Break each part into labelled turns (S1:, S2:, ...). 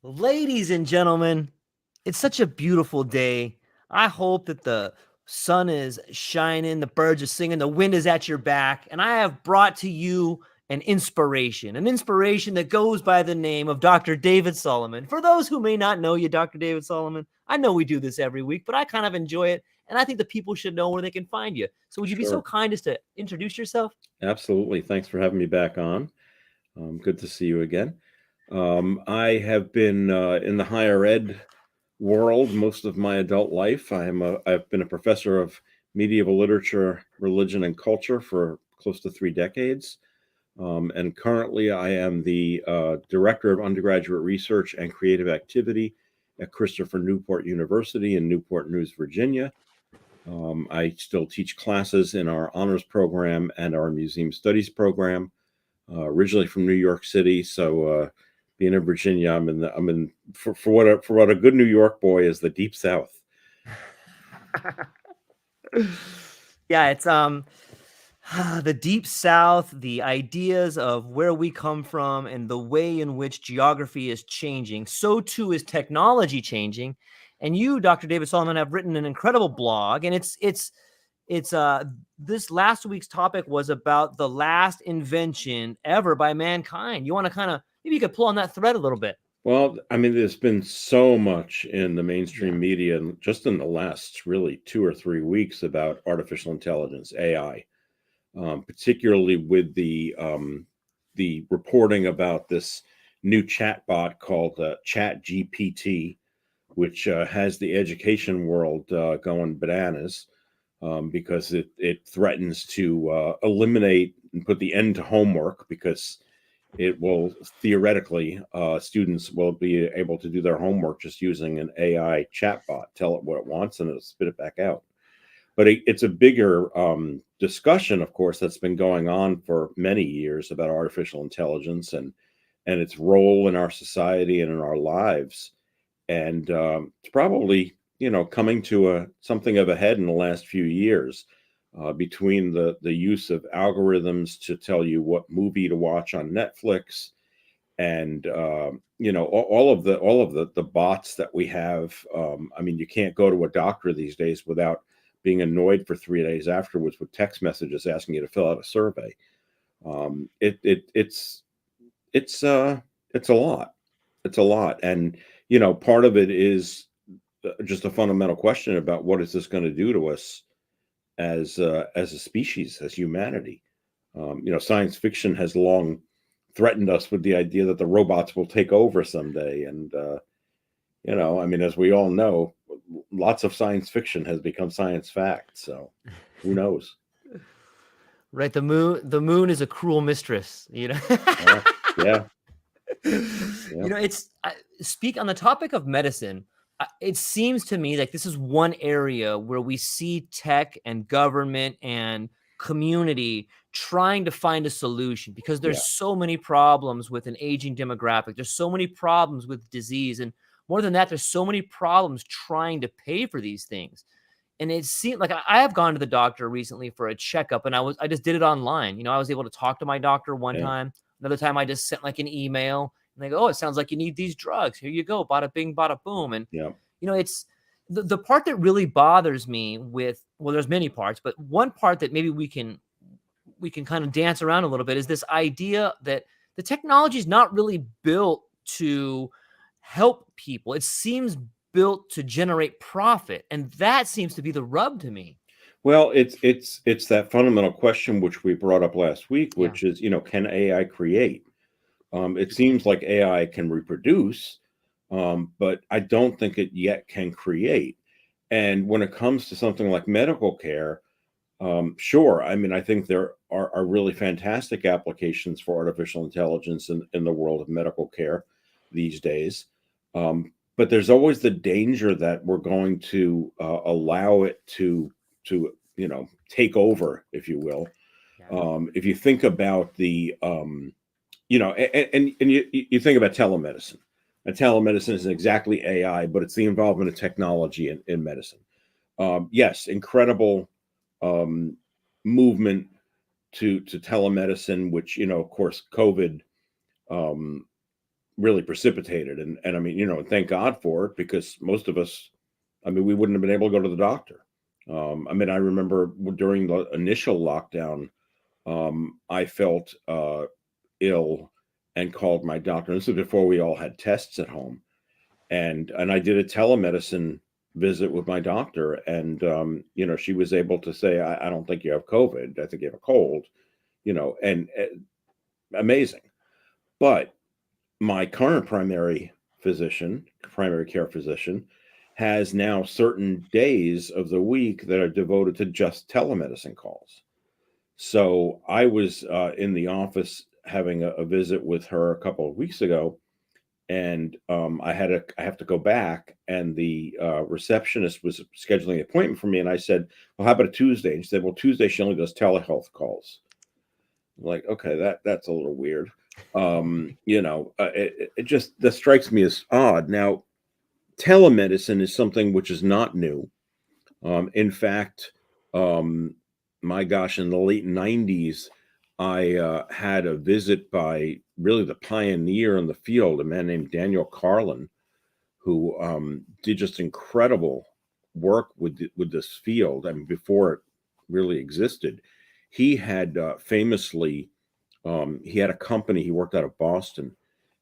S1: Ladies and gentlemen, it's such a beautiful day. I hope that the sun is shining, the birds are singing, the wind is at your back, and I have brought to you an inspiration that goes by the name of Dr. David Solomon. For those who may not know you, Dr. David Solomon, I know we do this every week, but I kind of enjoy it, and I think the people should know where they can find you. So would you be so
S2: Sure.
S1: kind as to introduce yourself?
S2: Absolutely. Thanks for having me back on. Good to see you again. I have been in the higher ed world most of my adult life. I've been a professor of medieval literature, religion, and culture for close to 3 decades. And currently, I am the director of undergraduate research and creative activity at Christopher Newport University in Newport News, Virginia. I still teach classes in our honors program and our museum studies program. Originally from New York City, so being in Virginia, I'm in for what a good New York boy is, the deep South.
S1: Yeah, it's the deep south, the ideas of where we come from and the way in which geography is changing. So too is technology changing. And you, Dr. David Solomon, have written an incredible blog, and it's this last week's topic was about the last invention ever by mankind. You want to kind of maybe you could pull on that thread a little bit.
S2: Well, I mean, there's been so much in the
S1: Yeah.
S2: mainstream media, and just in the last really 2 or 3 weeks about artificial intelligence, AI, particularly with the reporting about this new chatbot called ChatGPT, which has the education world going bananas because it threatens to eliminate and put the end to homework because it will theoretically students will be able to do their homework just using an AI chatbot, tell it what it wants, and it'll spit it back out. But it's a bigger discussion, of course, that's been going on for many years about artificial intelligence and its role in our society and in our lives. And it's probably coming to a something of a head in the last few years between the use of algorithms to tell you what movie to watch on Netflix and all of the bots that we have. I mean, you can't go to a doctor these days without being annoyed for 3 days afterwards with text messages asking you to fill out a survey. It's a lot. It's a lot, and part of it is just a fundamental question about what is this going to do to us as a species, as humanity. Science fiction has long threatened us with the idea that the robots will take over someday, and I mean, as we all know, lots of science fiction has become science fact. So, who knows?
S1: Right, the moon is a cruel mistress, you know.
S2: Yeah, yeah, yeah,
S1: It's speak on the topic of medicine. It seems to me like this is one area where we see tech and government and community trying to find a solution because
S2: yeah.
S1: there's so many problems with an aging demographic. There's so many problems with disease, and more than that, there's so many problems trying to pay for these things. And it seemed like I have gone to the doctor recently for a checkup, and I just did it online. I was able to talk to my doctor one
S2: Yeah.
S1: time. Another time I just sent like an email, and they go, "Oh, it sounds like you need these drugs. Here you go. Bada bing, bada boom." And
S2: Yeah.
S1: it's the part that really bothers me with, well, there's many parts, but one part that maybe we can kind of dance around a little bit is this idea that the technology is not really built to help people. It seems built to generate profit, and that seems to be the rub to me.
S2: Well, it's that fundamental question which we brought up last week,
S1: Yeah.
S2: which is, can AI create? It seems like AI can reproduce, but I don't think it yet can create. And when it comes to something like medical care, sure. I mean, I think there are really fantastic applications for artificial intelligence in the world of medical care these days. But there's always the danger that we're going to allow it to take over, if you will.
S1: Yeah.
S2: If you think about and you think about telemedicine. And telemedicine isn't exactly AI, but it's the involvement of technology in medicine. Yes, incredible um, movement to telemedicine, which of course, COVID um, really precipitated. And I mean, thank God for it, because most of us, I mean, we wouldn't have been able to go to the doctor. I mean, I remember during the initial lockdown, I felt ill and called my doctor. This was before we all had tests at home, and I did a telemedicine visit with my doctor, and she was able to say, I don't think you have COVID. I think you have a cold. And amazing. But my current primary care physician, has now certain days of the week that are devoted to just telemedicine calls. So I was in the office having a visit with her a couple of weeks ago, and I have to go back, and the receptionist was scheduling an appointment for me, and I said, "Well, how about a Tuesday?" And she said, "Well, Tuesday she only does telehealth calls." I'm like, okay, that's a little weird. It just, that strikes me as odd. Now, telemedicine is something which is not new. In fact, my gosh, in the late 90s, I had a visit by really the pioneer in the field, a man named Daniel Carlin, who did just incredible work with this field. I mean, before it really existed, he had famously, he had a company. He worked out of Boston,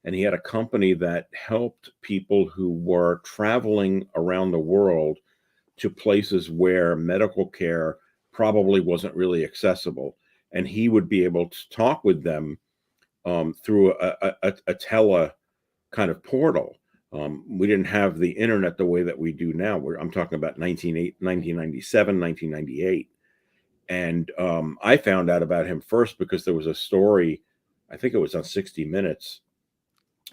S2: and he had a company that helped people who were traveling around the world to places where medical care probably wasn't really accessible, and he would be able to talk with them through a tele kind of portal. We didn't have the internet the way that we do now. I'm talking about 1997, 1998. And I found out about him first because there was a story, I think it was on 60 Minutes,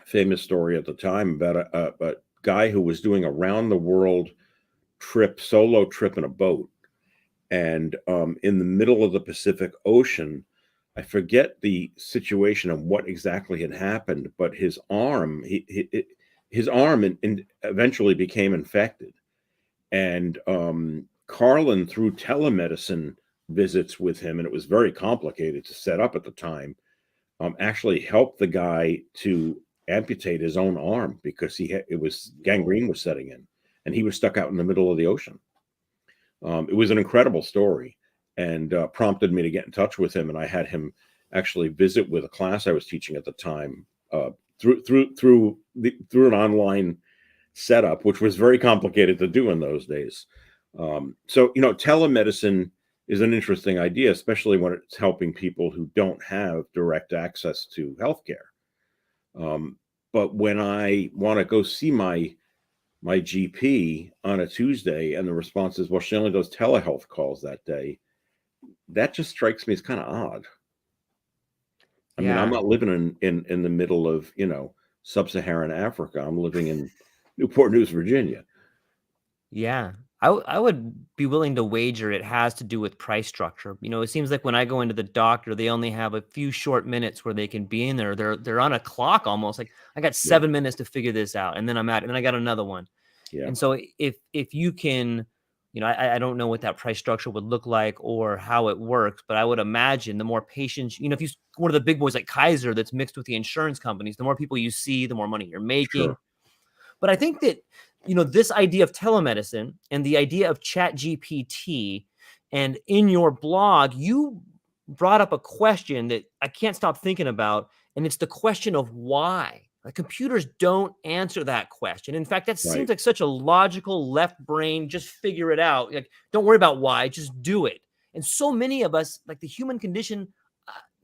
S2: famous story at the time, about a guy who was doing a round the world solo trip in a boat. And in the middle of the Pacific Ocean, I forget the situation and what exactly had happened, but his arm, his arm eventually became infected. And Carlin, through telemedicine visits with him, and it was very complicated to set up at the time, actually helped the guy to amputate his own arm because gangrene was setting in, and he was stuck out in the middle of the ocean. It was an incredible story, and prompted me to get in touch with him. And I had him actually visit with a class I was teaching at the time, through an online setup, which was very complicated to do in those days. So telemedicine is an interesting idea, especially when it's helping people who don't have direct access to healthcare. But when I want to go see my GP on a Tuesday, and the response is, well, she only does telehealth calls that day, that just strikes me as kind of odd. I mean, I'm not living in the middle of, sub-Saharan Africa. I'm living in Newport News, Virginia.
S1: Yeah. I would be willing to wager it has to do with price structure. It seems like when I go into the doctor, they only have a few short minutes where they can be in there. They're on a clock almost. Like, I got 7 minutes to figure this out, and then and then I got another one.
S2: Yeah.
S1: And so if you can, I don't know what that price structure would look like or how it works, but I would imagine the more patients, if you, one of the big boys like Kaiser that's mixed with the insurance companies, the more people you see, the more money you're making.
S2: Sure.
S1: But I think that, this idea of telemedicine and the idea of ChatGPT, and in your blog, you brought up a question that I can't stop thinking about, and it's the question of why. Like, computers don't answer that question. In fact, that seems like such a logical left brain, just figure it out. Like, don't worry about why, just do it. And so many of us, like the human condition,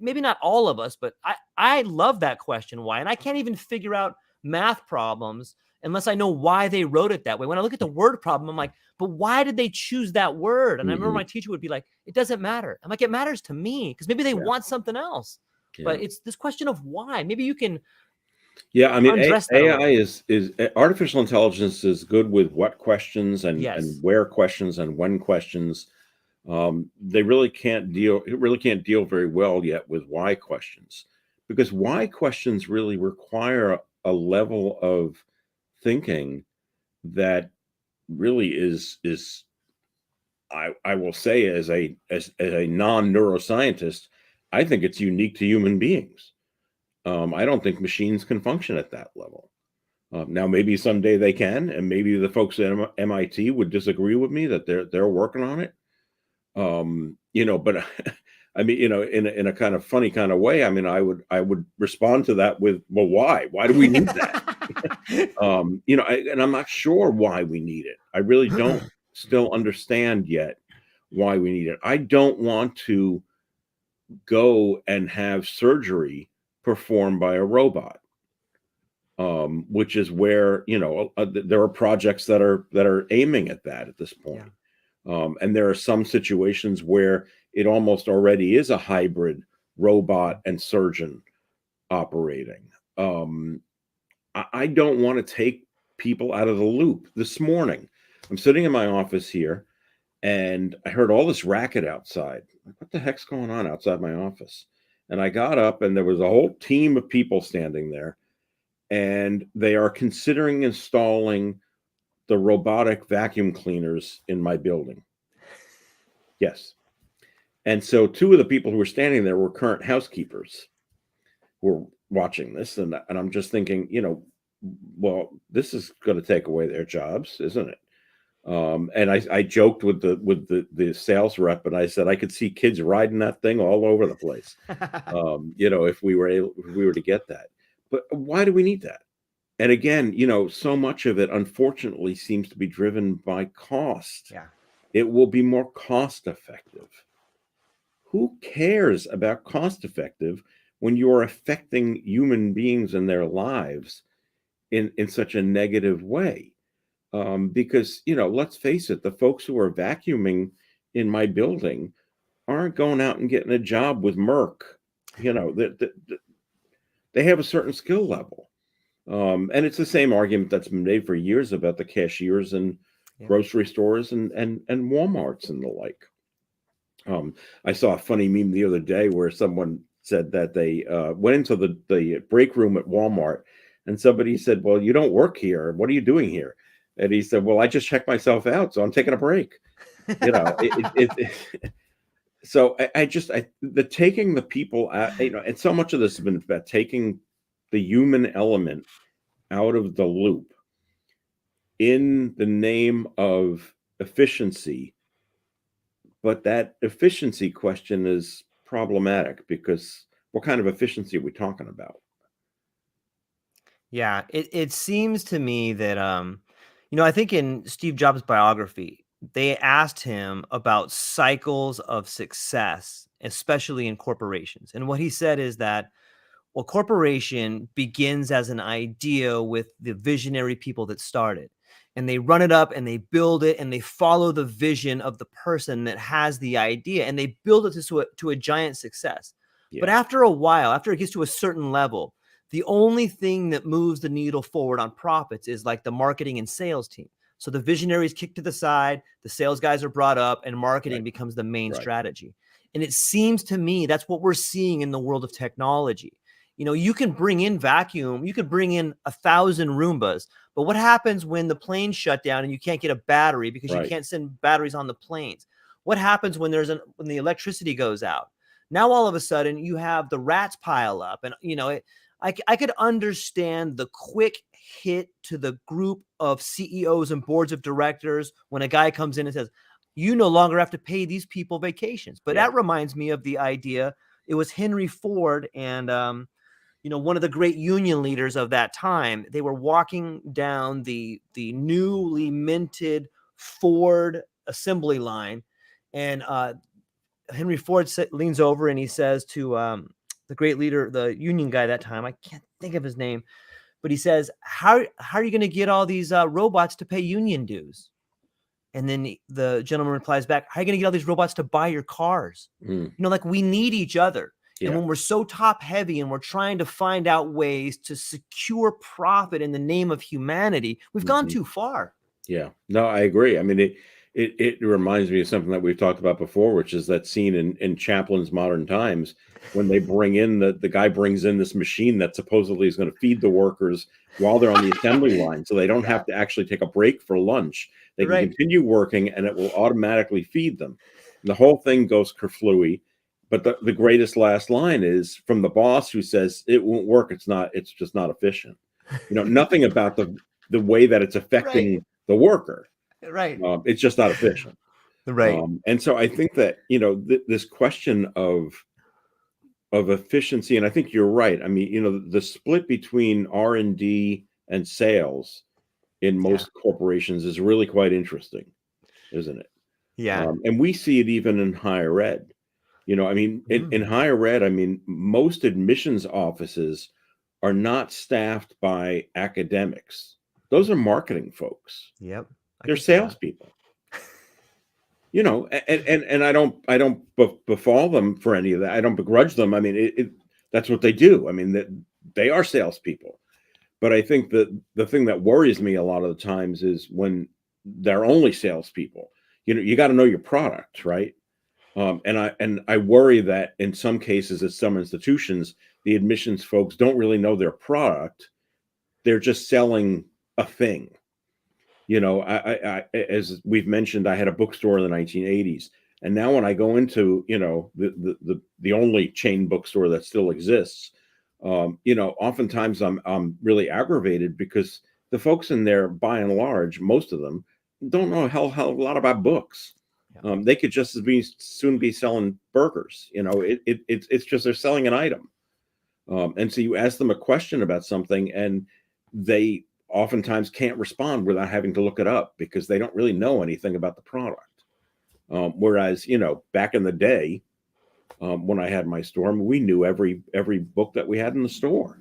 S1: maybe not all of us, but I love that question, why? And I can't even figure out math problems unless I know why they wrote it that way. When I look at the word problem, I'm like, but why did they choose that word? And I remember my teacher would be like, it doesn't matter. I'm like, it matters to me, because maybe they want something else. But it's this question of why. Maybe you can
S2: I mean,
S1: AI
S2: is artificial intelligence is good with what questions and where questions and when questions. They really can't deal. It really can't deal very well yet with why questions, because why questions really require a level of thinking that really is I will say, as a non-neuroscientist, I think it's unique to human beings. I don't think machines can function at that level. Now, maybe someday they can, and maybe the folks at MIT would disagree with me that they're working on it. But I mean, in a kind of funny kind of way, I mean, I would respond to that with, well, why? Why do we need that? And I'm not sure why we need it. I really don't still understand yet why we need it. I don't want to go and have surgery performed by a robot. Which is where there are projects that are aiming at that at this point. And there are some situations where it almost already is a hybrid robot and surgeon operating. I don't want to take people out of the loop. This morning, I'm sitting in my office here, and I heard all this racket outside. What the heck's going on outside my office? And I got up, and there was a whole team of people standing there. And they are considering installing the robotic vacuum cleaners in my building. Yes. And so two of the people who were standing there were current housekeepers who were watching this. And I'm just thinking, well, this is going to take away their jobs, isn't it? And I joked with the sales rep, and I said I could see kids riding that thing all over the place. If we were to get that. But why do we need that? And again, so much of it, unfortunately, seems to be driven by cost.
S1: Yeah.
S2: It will be more cost effective. Who cares about cost effective when you're affecting human beings and their lives in such a negative way? Because, let's face it, the folks who are vacuuming in my building aren't going out and getting a job with Merck. They have a certain skill level. And it's the same argument that's been made for years about the cashiers in grocery stores and Walmarts and the like. I saw a funny meme the other day where someone said that they went into the break room at Walmart, and somebody said, well, you don't work here. What are you doing here? And he said, well, I just checked myself out, so I'm taking a break. So the taking the people out, and so much of this has been about taking the human element out of the loop in the name of efficiency. But that efficiency question is problematic because what kind of efficiency are we talking about?
S1: Yeah, it seems to me that I think in Steve Jobs' biography, they asked him about cycles of success, especially in corporations. And what he said is that, well, corporation begins as an idea with the visionary people that started, and they run it up and they build it and they follow the vision of the person that has the idea, and they build it to a giant success.
S2: Yeah.
S1: But after a while, after it gets to a certain level, the only thing that moves the needle forward on profits is like the marketing and sales team. So the visionaries kick to the side, the sales guys are brought up, and marketing becomes the main strategy. And it seems to me that's what we're seeing in the world of technology. You can bring in vacuum, you could bring in 1,000 Roombas, but what happens when the planes shut down and you can't get a battery because you can't send batteries on the planes? What happens when when the electricity goes out? Now all of a sudden you have the rats pile up, and I could understand the quick hit to the group of CEOs and boards of directors when a guy comes in and says, you no longer have to pay these people vacations. But that reminds me of the idea. It was Henry Ford and, one of the great union leaders of that time. They were walking down the newly minted Ford assembly line. And Henry Ford leans over and he says to the great leader, the union guy that time, I can't think of his name, but he says, how are you going to get all these robots to pay union dues? And then the gentleman replies back, how are you going to get all these robots to buy your cars? Like we need each other. And when we're so top heavy and we're trying to find out ways to secure profit in the name of humanity, we've gone too far.
S2: Yeah, no, I agree. I mean, it reminds me of something that we've talked about before, which is that scene in Chaplin's Modern Times when they bring in the guy brings in this machine that supposedly is going to feed the workers while they're on the assembly line, so they don't have to actually take a break for lunch. They can continue working, and it will automatically feed them. And the whole thing goes kerflooey. But the greatest last line is from the boss who says it won't work. It's just not efficient. Nothing about the way that it's
S1: Right.
S2: affecting the worker.
S1: Right.
S2: It's just not efficient.
S1: Right.
S2: And so I think that, this question of efficiency, and I think you're right. I mean, the split between R&D and sales in
S1: Yeah.
S2: most corporations is really quite interesting, isn't it?
S1: Yeah.
S2: And we see it even in higher ed. I mean, in higher ed, I mean, most admissions offices are not staffed by academics. Those are marketing folks.
S1: Yep. I
S2: They're
S1: can see that.
S2: salespeople. And I don't befall them for any of that. I don't begrudge them. I mean, that's what they do. I mean, that they are salespeople. But I think that the thing that worries me a lot of the times is when they're only salespeople. You got to know your product, right? And I worry that in some cases at some institutions, the admissions folks don't really know their product. They're just selling a thing. As we've mentioned, I had a bookstore in the 1980s, and now when I go into the only chain bookstore that still exists, oftentimes I'm really aggravated because the folks in there, by and large, most of them don't know a hell of a lot about books.
S1: Yeah.
S2: They could just as soon be selling burgers. It's just they're selling an item. And so you ask them a question about something, and they oftentimes can't respond without having to look it up because they don't really know anything about the product. Whereas, back in the day, when I had my store, we knew every book that we had in the store.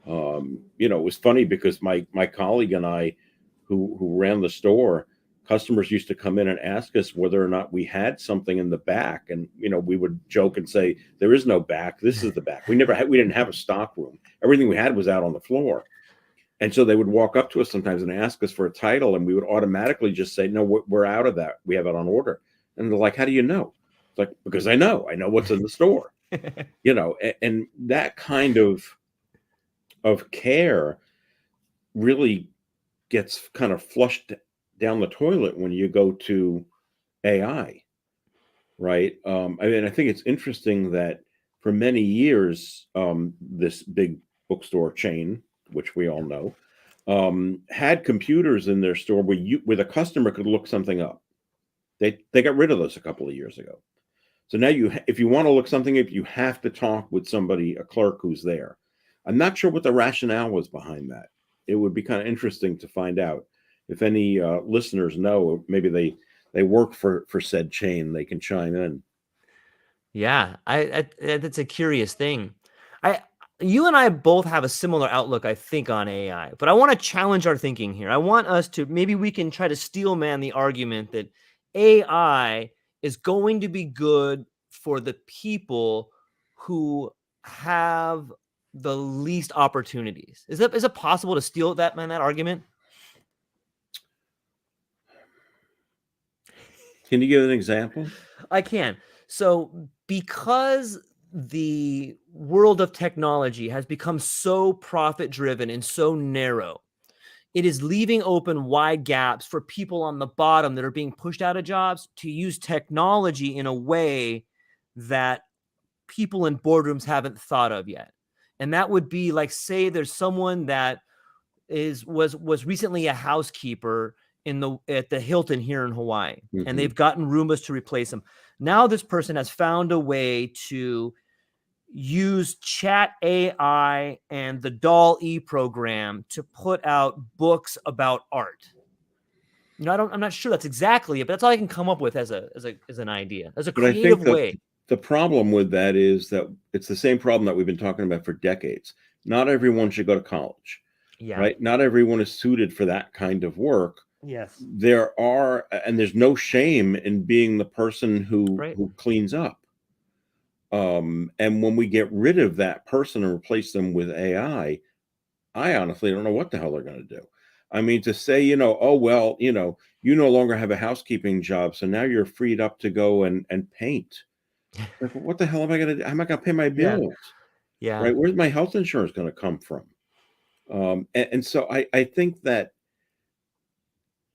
S2: It was funny because my colleague and I, who ran the store, customers used to come in and ask us whether or not we had something in the back, and we would joke and say, "There is no back. This is the back." We didn't have a stock room. Everything we had was out on the floor. And so they would walk up to us sometimes and ask us for a title, and we would automatically just say, "No, we're out of that. We have it on order." And they're like, "How do you know?" It's like, because I know what's in the store. And that kind of care really gets kind of flushed down the toilet when you go to AI, right? I mean, I think it's interesting that for many years, this big bookstore chain, which we all know, had computers in their store where the customer could look something up. They got rid of those a couple of years ago. So now if you want to look something up, you have to talk with somebody, a clerk who's there. I'm not sure what the rationale was behind that. It would be kind of interesting to find out. If any listeners know, or maybe they work for said chain, they can chime in.
S1: Yeah, I that's a curious thing. You and I both have a similar outlook, I think, on AI, but I want to challenge our thinking here. I want us to maybe we can try to steelman the argument that AI is going to be good for the people who have the least opportunities. Is it possible to steal that argument?
S2: Can you give an example?
S1: I can. So, because the world of technology has become so profit driven and so narrow, it is leaving open wide gaps for people on the bottom that are being pushed out of jobs to use technology in a way that people in boardrooms haven't thought of yet. And that would be like, say there's someone that was recently a housekeeper at the Hilton here in Hawaii, and they've gotten Roombas to replace them. Now this person has found a way to use Chat AI and the DALL-E program to put out books about art. I'm not sure that's exactly it, but that's all I can come up with as an idea, as a
S2: But I think
S1: creative
S2: that
S1: way.
S2: the problem with that is that it's the same problem that we've been talking about for decades. Not everyone should go to college.
S1: Yeah.
S2: Right? Not everyone is suited for that kind of work.
S1: Yes.
S2: There's no shame in being the person who
S1: Right.
S2: cleans up. And when we get rid of that person and replace them with AI, I honestly don't know what the hell they're going to do. I mean, to say, oh, well, you no longer have a housekeeping job, so now you're freed up to go and paint. Like, what the hell am I going to do? How am I going to pay my
S1: Yeah.
S2: bills?
S1: Yeah.
S2: Right? Where's my health insurance going to come from? And so I think that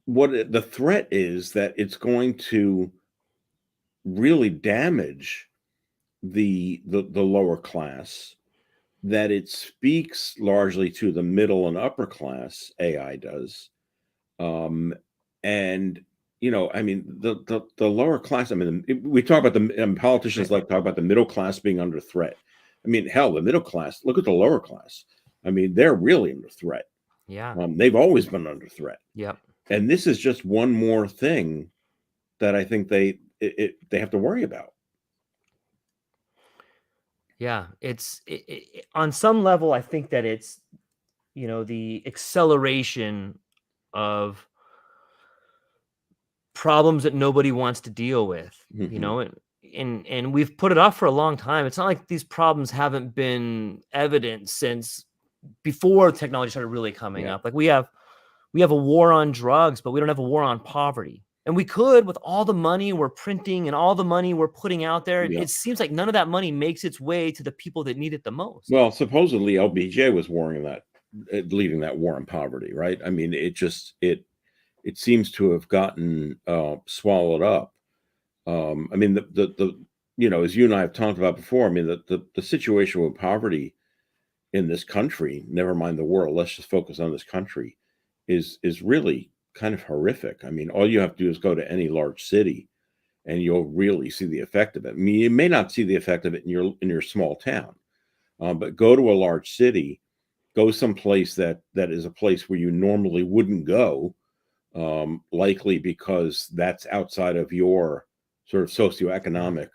S2: the threat is that it's going to really damage the lower class, that it speaks largely to the middle and upper class. AI does, and I mean the lower class. I mean, we talk about politicians like talk about the middle class being under threat. I mean, hell, the middle class. Look at the lower class. I mean, they're really under threat.
S1: Yeah.
S2: They've always been under threat.
S1: Yep.
S2: And this is just one more thing that I think they have to worry about.
S1: Yeah. It's on some level, I think that it's, the acceleration of problems that nobody wants to deal with, and we've put it off for a long time. It's not like these problems haven't been evident since before technology started really coming up. Like we have a war on drugs, but we don't have a war on poverty. And we could, with all the money we're printing and all the money we're putting out there. It seems like none of that money makes its way to the people that need it the most.
S2: Well, supposedly LBJ was leading that war on poverty, right? I mean, it seems to have gotten swallowed up. I mean, the as you and I have talked about before, I mean, the situation with poverty in this country, never mind the world, let's just focus on this country, is really kind of horrific. I mean, all you have to do is go to any large city and you'll really see the effect of it. I mean, you may not see the effect of it in your small town, but go to a large city, go someplace that is a place where you normally wouldn't go, likely because that's outside of your sort of socioeconomic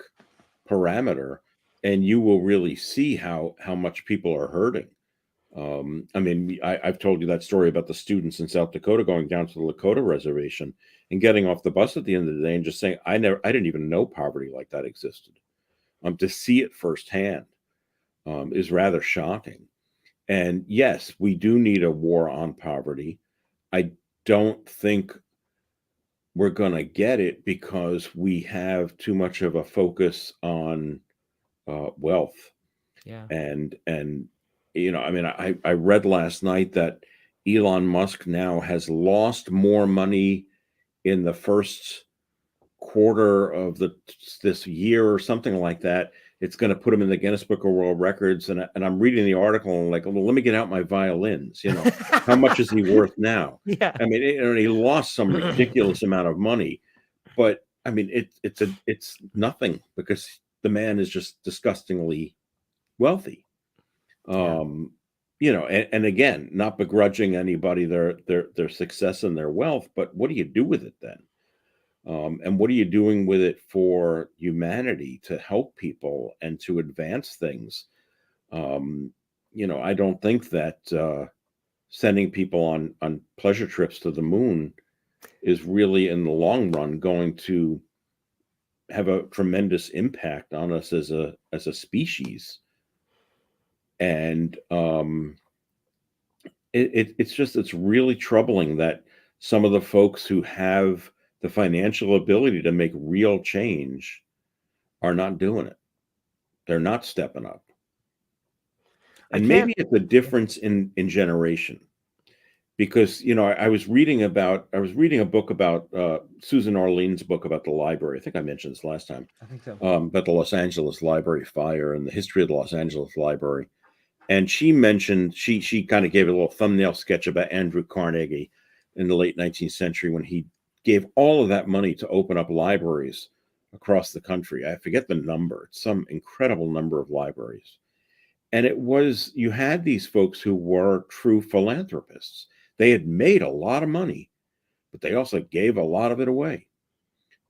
S2: parameter, and you will really see how much people are hurting. I mean, I've told you that story about the students in South Dakota going down to the Lakota reservation and getting off the bus at the end of the day and just saying, I didn't even know poverty like that existed. To see it firsthand is rather shocking. And yes, we do need a war on poverty. I don't think we're going to get it because we have too much of a focus on wealth.
S1: Yeah.
S2: And I mean, I read last night that Elon Musk now has lost more money in the first quarter of this year or something like that. It's going to put him in the Guinness Book of World Records. And I'm reading the article and I'm like, well, let me get out my violins. How much is he worth now?
S1: Yeah.
S2: I mean, he lost some ridiculous amount of money, but I mean, it's nothing because the man is just disgustingly wealthy. And again, not begrudging anybody their success and their wealth, but what do you do with it then? And what are you doing with it for humanity to help people and to advance things? I don't think that sending people on pleasure trips to the moon is really in the long run going to have a tremendous impact on us as a species. And it's really troubling that some of the folks who have the financial ability to make real change are not doing it. They're not stepping up. And maybe it's a difference in generation. Because I was reading a book about Susan Orlean's book about the library. I think I mentioned this last time.
S1: I think so.
S2: About the Los Angeles Library fire and the history of the Los Angeles Library. And she mentioned she kind of gave a little thumbnail sketch about Andrew Carnegie in the late 19th century when he gave all of that money to open up libraries across the country. I forget the number. It's some incredible number of libraries. And you had these folks who were true philanthropists. They had made a lot of money, but they also gave a lot of it away.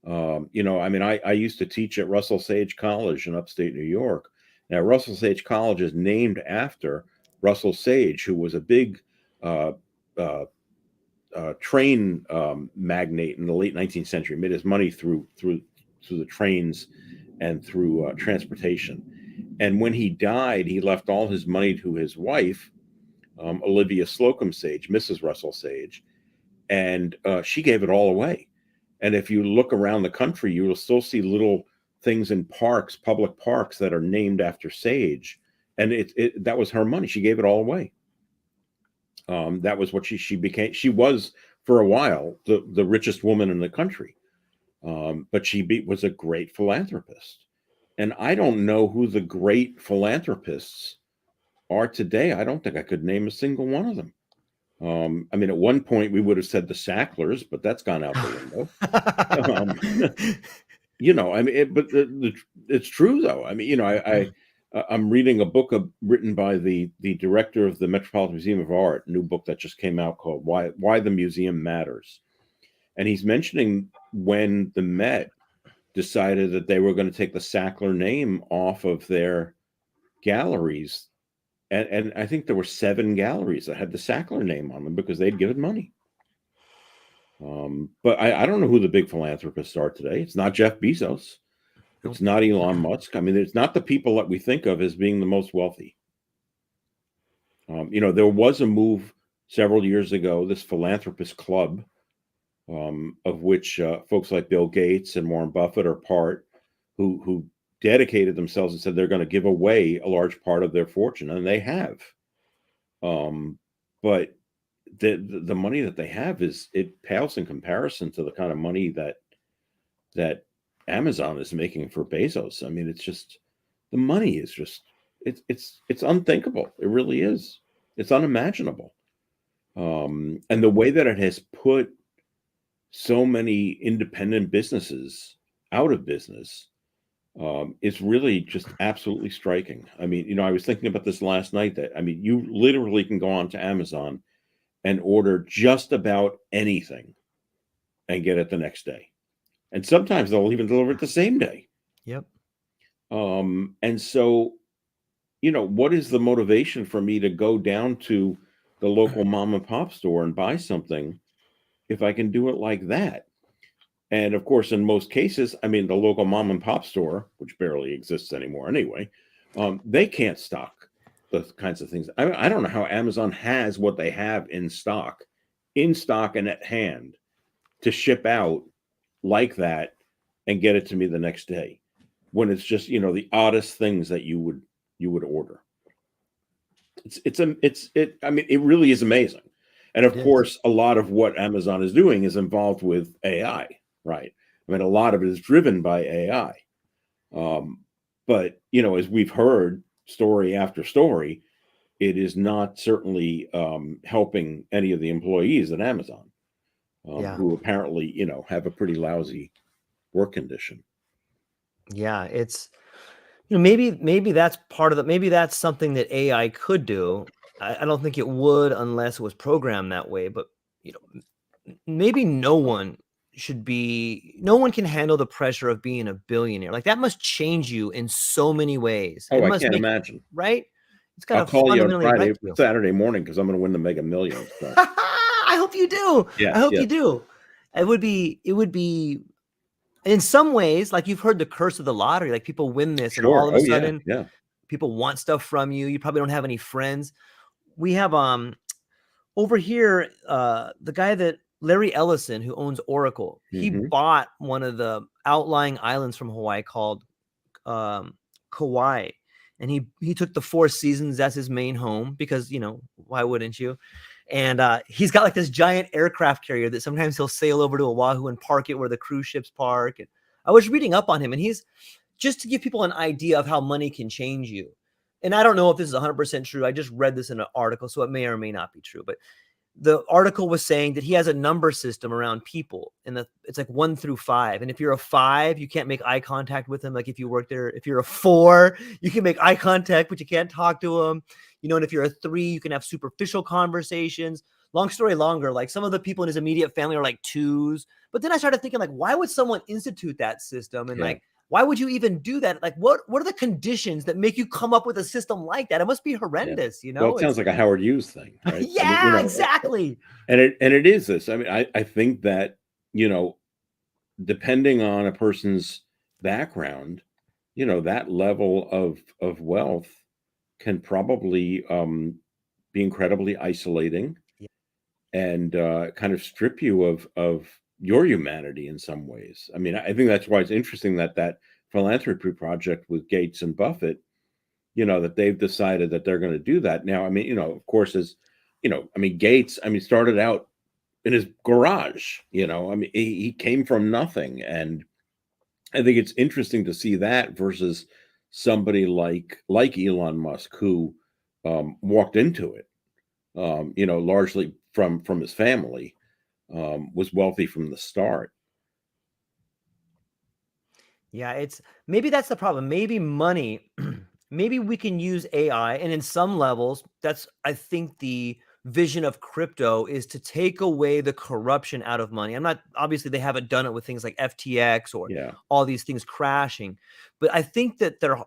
S2: I mean, I used to teach at Russell Sage College in upstate New York. Now, Russell Sage College is named after Russell Sage, who was a big train magnate in the late 19th century, made his money through the trains and through transportation. And when he died, he left all his money to his wife, Olivia Slocum Sage, Mrs. Russell Sage, and she gave it all away. And if you look around the country, you will still see little things in parks, public parks, that are named after Sage. And that was her money. She gave it all away. That was what she became. She was, for a while, the richest woman in the country. But she was a great philanthropist. And I don't know who the great philanthropists are today. I don't think I could name a single one of them. I mean, at one point we would have said the Sacklers, but that's gone out the window. Um, I mean, it's true though. I mean, I'm reading a book written by the director of the Metropolitan Museum of Art, a new book that just came out called "Why the Museum Matters," and he's mentioning when the Met decided that they were going to take the Sackler name off of their galleries, and I think there were 7 galleries that had the Sackler name on them because they'd given money. But I don't know who the big philanthropists are today. It's not Jeff Bezos. It's not Elon Musk. I mean, it's not the people that we think of as being the most wealthy. There was a move several years ago, this philanthropist club, of which folks like Bill Gates and Warren Buffett are part, who dedicated themselves and said they're going to give away a large part of their fortune, and they have. But the money that they have it pales in comparison to the kind of money that Amazon is making for Bezos. I mean, it's just the money is just it's unthinkable. It really is. It's unimaginable. And the way that it has put so many independent businesses out of business is really just absolutely striking. I mean, I was thinking about this last night that, I mean, you literally can go on to Amazon and order just about anything and get it the next day. And sometimes they'll even deliver it the same day.
S1: Yep.
S2: And so, what is the motivation for me to go down to the local mom and pop store and buy something if I can do it like that? And of course, in most cases, I mean, the local mom and pop store, which barely exists anymore anyway, they can't stock the kinds of things. I don't know how Amazon has what they have in stock and at hand to ship out like that and get it to me the next day, when it's just, the oddest things that you would order. I mean, it really is amazing. And of course, a lot of what Amazon is doing is involved with AI, right? I mean, a lot of it is driven by AI. But, as we've heard story after story, it is not certainly helping any of the employees at Amazon, who apparently, have a pretty lousy work condition.
S1: Yeah, it's maybe that's part of the maybe that's something that AI could do. I don't think it would unless it was programmed that way, but maybe no one can handle the pressure of being a billionaire. Like, that must change you in so many ways.
S2: Oh,
S1: It
S2: I
S1: must
S2: can't
S1: make,
S2: imagine.
S1: right? It's
S2: I'll
S1: gotta
S2: call you on
S1: fundamentally wreck you.
S2: Saturday morning, because I'm going to win the Mega Millions. So.
S1: I hope you do.
S2: Yes,
S1: I hope
S2: yes.
S1: you do. It would be in some ways, like, you've heard the curse of the lottery. Like, people win this and all
S2: Sure.
S1: of a
S2: Oh, yeah,
S1: sudden
S2: yeah.
S1: people want stuff from you. You probably don't have any friends. We have over here, the guy that Larry Ellison, who owns Oracle, he bought one of the outlying islands from Hawaii called Kauai, and he took the Four Seasons as his main home because, why wouldn't you? And he's got like this giant aircraft carrier that sometimes he'll sail over to Oahu and park it where the cruise ships park. And I was reading up on him, and he's just to give people an idea of how money can change you. And I don't know if this is 100% true. I just read this in an article, so it may or may not be true. But the article was saying that he has a number system around people, and it's like 1 through 5. And if you're a 5, you can't make eye contact with him. Like, if you work there, if you're a 4, you can make eye contact, but you can't talk to him. And if you're a 3, you can have superficial conversations. Long story longer, like, some of the people in his immediate family are like 2s. But then I started thinking, like, why would someone institute that system? And like, why would you even do that? Like, what are the conditions that make you come up with a system like that? It must be horrendous,
S2: Well, it sounds like a Howard Hughes thing, right?
S1: Yeah,
S2: I mean,
S1: exactly.
S2: And it is this. I mean, I think that, depending on a person's background, that level of wealth can probably be incredibly isolating and kind of strip you of your humanity in some ways. I mean, I think that's why it's interesting that philanthropy project with Gates and Buffett, that they've decided that they're going to do that. Now, I mean, of course, Gates, started out in his garage, I mean, he came from nothing, and I think it's interesting to see that versus somebody like Elon Musk, who walked into it, largely from his family, was wealthy from the start.
S1: Yeah, it's maybe that's the problem. Maybe money, maybe we can use AI, and in some levels, that's I think the vision of crypto is to take away the corruption out of money. I'm not obviously they haven't done it with things like FTX or
S2: Yeah,
S1: all these things crashing, but I think that they're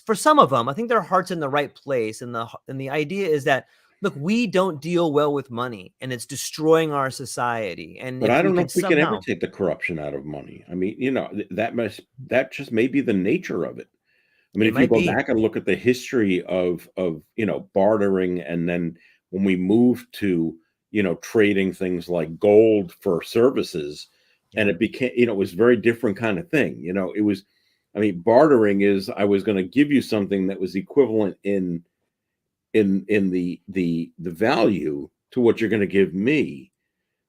S1: for some of them, I think their heart's in the right place, and the idea is that look, we don't deal well with money, and it's destroying our society. And
S2: but
S1: if
S2: I
S1: we
S2: don't know
S1: could
S2: if we can ever
S1: somehow,
S2: take the corruption out of money. I mean, that just may be the nature of it. I mean,
S1: it
S2: if you
S1: might
S2: go
S1: be,
S2: back and look at the history of bartering, and then when we moved to trading things like gold for services, and
S1: yeah,
S2: it became it was very different kind of thing. It was, I mean, bartering is I was going to give you something that was equivalent in the value to what you're going to give me.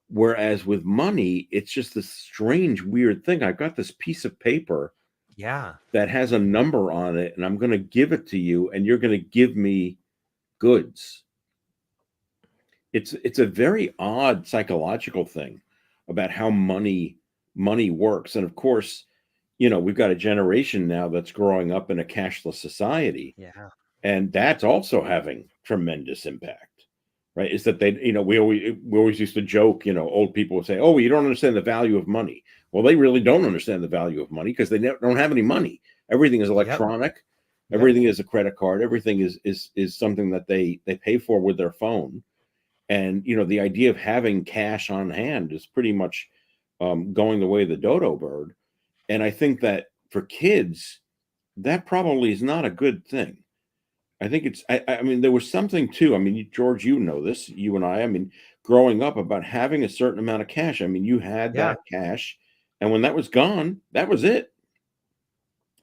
S2: Whereas with money, it's just this strange, weird thing. I've got this piece of paper
S1: yeah,
S2: that has a number on it, and I'm going to give it to you, and you're going to give me goods. It's a very odd psychological thing about how money works. And of course, we've got a generation now that's growing up in a cashless society,
S1: yeah,
S2: and that's also having tremendous impact, right? Is that they, we always used to joke, old people would say, oh, you don't understand the value of money. Well, they really don't understand the value of money because they don't have any money. Everything is
S1: yep,
S2: electronic.
S1: yep.
S2: Everything is a credit card. Everything is something that they pay for with their phone. And the idea of having cash on hand is pretty much going the way of the dodo bird. And I think that for kids, that probably is not a good thing. I think it's, I mean, there was something too. I mean, George, this, you and I mean, growing up about having a certain amount of cash. I mean, you had
S1: Yeah.
S2: that cash, and when that was gone, that was it.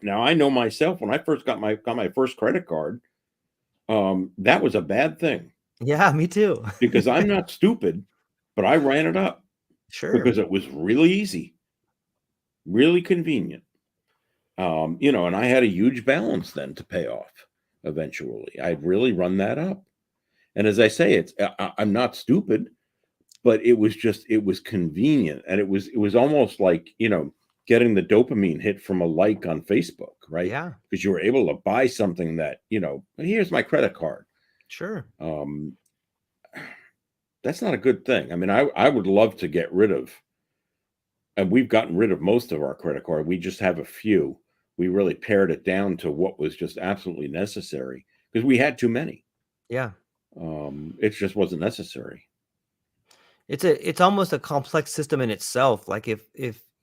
S2: Now, I know myself, when I first got my first credit card, that was a bad thing
S1: Yeah, me too.
S2: because I'm not stupid, but I ran it up
S1: Sure.
S2: because it was really easy, really convenient. And I had a huge balance then to pay off eventually. I'd really run that up. And as I say, I'm not stupid, but it was convenient, and it was almost like getting the dopamine hit from a like on Facebook, right?
S1: Yeah,
S2: Because you were able to buy something that here's my credit card.
S1: sure.
S2: Um, that's not a good thing. I mean, I would love to get rid of, and we've gotten rid of most of our credit card. We just have a few. We really pared it down to what was just absolutely necessary because we had too many.
S1: Yeah.
S2: It just wasn't necessary.
S1: It's almost a complex system in itself. Like if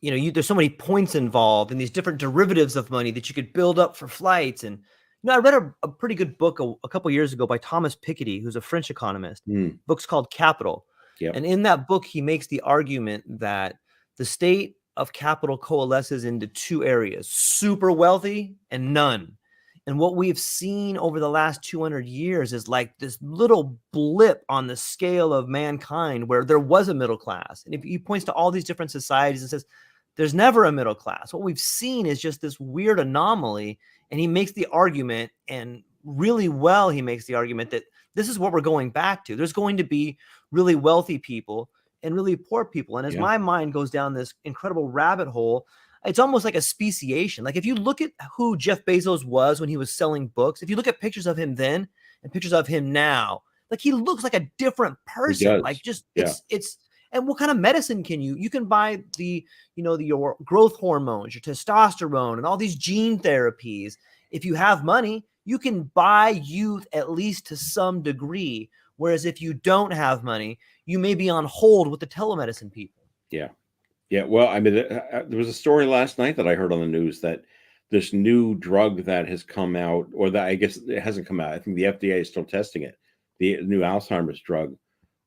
S1: there's so many points involved and these different derivatives of money that you could build up for flights. And I read a pretty good book a couple years ago by Thomas Piketty, who's a French economist.
S2: Mm,
S1: Book's called Capital.
S2: yep.
S1: And in that book, he makes the argument that the state of capital coalesces into two areas: super wealthy and none. And what we've seen over the last 200 years is like this little blip on the scale of mankind where there was a middle class. And if he points to all these different societies and says, there's never a middle class. What we've seen is just this weird anomaly. And he makes the argument, and really well, he makes the argument that this is what we're going back to. There's going to be really wealthy people and really poor people. And as
S2: Yeah.
S1: my mind goes down this incredible rabbit hole, it's almost like a speciation. Like if you look at who Jeff Bezos was when he was selling books, if you look at pictures of him then and pictures of him now, like he looks like a different
S2: He
S1: person. Like
S2: does.
S1: just
S2: Yeah.
S1: it's and what kind of medicine can you can buy your growth hormones, your testosterone, and all these gene therapies. If you have money, you can buy youth at least to some degree. Whereas if you don't have money, you may be on hold with the telemedicine people.
S2: Yeah. Yeah. Well, I mean, there was a story last night that I heard on the news that this new drug that has come out, or that I guess it hasn't come out. I think the FDA is still testing it. The new Alzheimer's drug.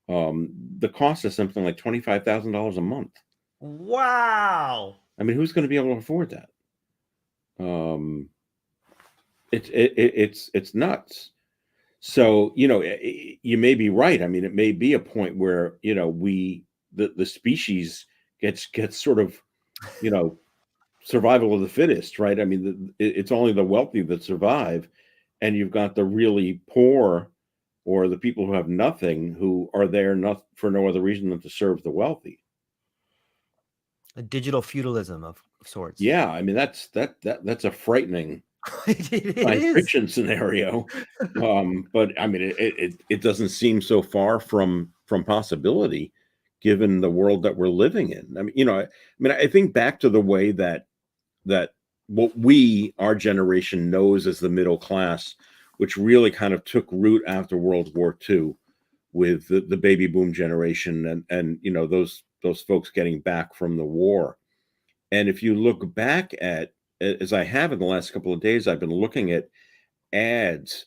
S2: The cost is something like $25,000 a month.
S1: Wow.
S2: I mean, who's going to be able to afford that? It's nuts. So you may be right. I mean, it may be a point where the species gets sort of you know survival of the fittest, right? I mean, it's only the wealthy that survive, and you've got the really poor or the people who have nothing who are there not for no other reason than to serve the wealthy.
S1: A digital feudalism of sorts.
S2: Yeah, I mean that's a frightening
S1: It
S2: science
S1: is.
S2: fiction scenario. But I mean it doesn't seem so far from possibility given the world that we're living in. I mean, I think back to the way that what our generation knows as the middle class, which really kind of took root after World War II with the baby boom generation and those folks getting back from the war. And if you look back at, as I have in the last couple of days, I've been looking at ads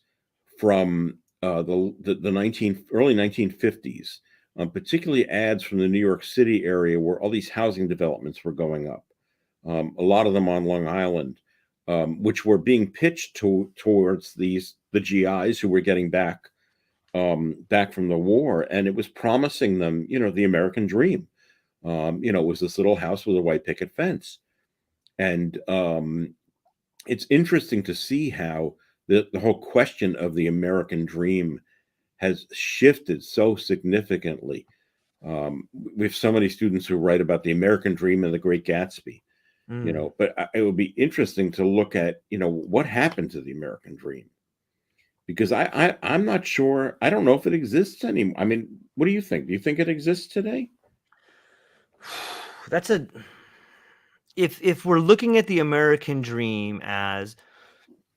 S2: from the early 1950s, particularly ads from the New York City area where all these housing developments were going up. A lot of them on Long Island, which were being pitched towards the GIs who were getting back from the war, and it was promising them, the American dream. It was this little house with a white picket fence, and it's interesting to see how the whole question of the American dream has shifted so significantly. We have so many students who write about the American dream and the Great Gatsby,
S1: Mm.
S2: but it would be interesting to look at, what happened to the American dream, because I'm not sure. I don't know if it exists anymore. I mean, what do you think? Do you think it exists today?
S1: That's a if we're looking at the American dream as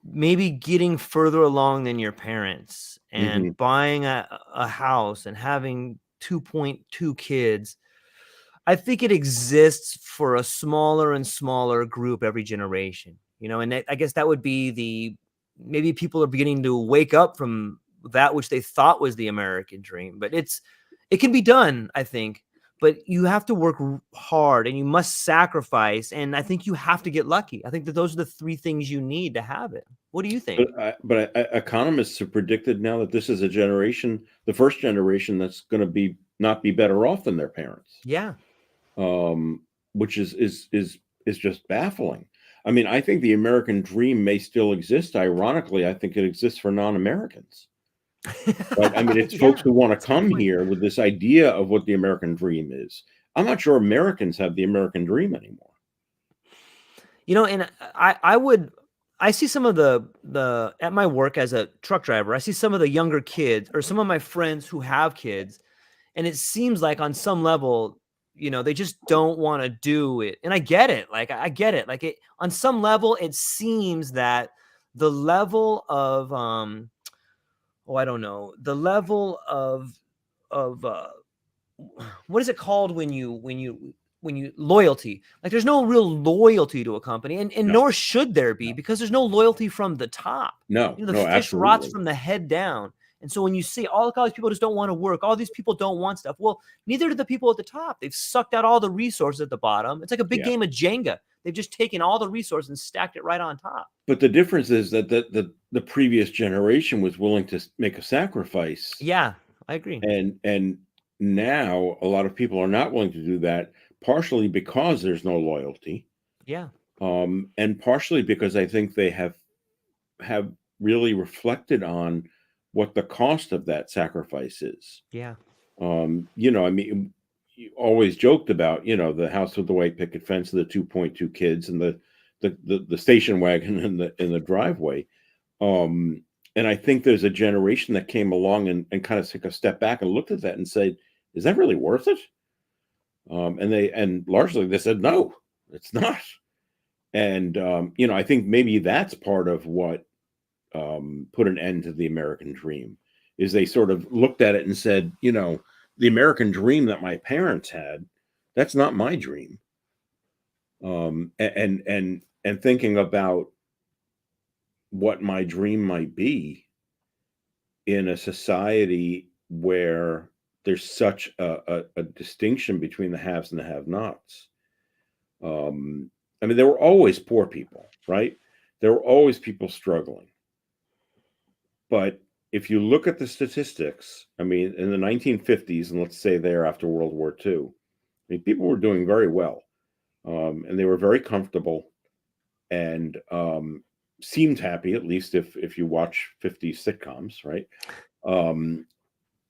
S1: maybe getting further along than your parents
S2: Hmm.
S1: and buying a house and having 2.2 kids, I think it exists for a smaller and smaller group every generation, and I guess that would be maybe people are beginning to wake up from that which they thought was the American dream, but it can be done, I think, but you have to work hard and you must sacrifice. And I think you have to get lucky. I think that those are the three things you need to have it. What do you think?
S2: But economists have predicted now that this is a generation, the first generation, that's going to not be better off than their parents,
S1: Yeah.
S2: which is just baffling. I mean, I think the American dream may still exist. Ironically, I think it exists for non-Americans. Right? I mean, it's folks
S1: Yeah,
S2: who want to
S1: that's a good
S2: come
S1: point.
S2: here with this idea of what the American dream is. I'm not sure Americans have the American dream anymore.
S1: And I see some of the at my work as a truck driver, I see some of the younger kids or some of my friends who have kids, and it seems like on some level, they just don't want to do it. And I get it. Like I get it. Like it on some level, it seems that the level of I don't know, the level of what is it called when you loyalty, like there's no real loyalty to a company, and
S2: No,
S1: nor should there be,
S2: no,
S1: because there's no loyalty from the top.
S2: no,
S1: The
S2: no,
S1: fish rots
S2: absolutely.
S1: from the head down. And so when you see all these people just don't want to work, all these people don't want stuff, well, neither do the people at the top. They've sucked out all the resources at the bottom. It's like a big
S2: Yeah.
S1: game of Jenga. They've just taken all the resources and stacked it right on top.
S2: But the difference is that the previous generation was willing to make a sacrifice,
S1: Yeah, I agree.
S2: and now a lot of people are not willing to do that, partially because there's no loyalty,
S1: Yeah,
S2: and partially because I think they have really reflected on what the cost of that sacrifice is.
S1: yeah,
S2: I mean, you always joked about, the house with the white picket fence and the 2.2 kids and the station wagon in the driveway. Um, and I think there's a generation that came along and kind of took a step back and looked at that and said, is that really worth it? And largely they said, no, it's not. And, I think maybe that's part of what put an end to the American dream, is they sort of looked at it and said, the American dream that my parents had, that's not my dream. And thinking about what my dream might be in a society where there's such a distinction between the haves and the have-nots. I mean, there were always poor people, right? There were always people struggling. But if you look at the statistics, I mean, in the 1950s, and let's say there after World War II, I mean, people were doing very well. and they were very comfortable and seemed happy, at least if you watch 50s sitcoms, right? Um,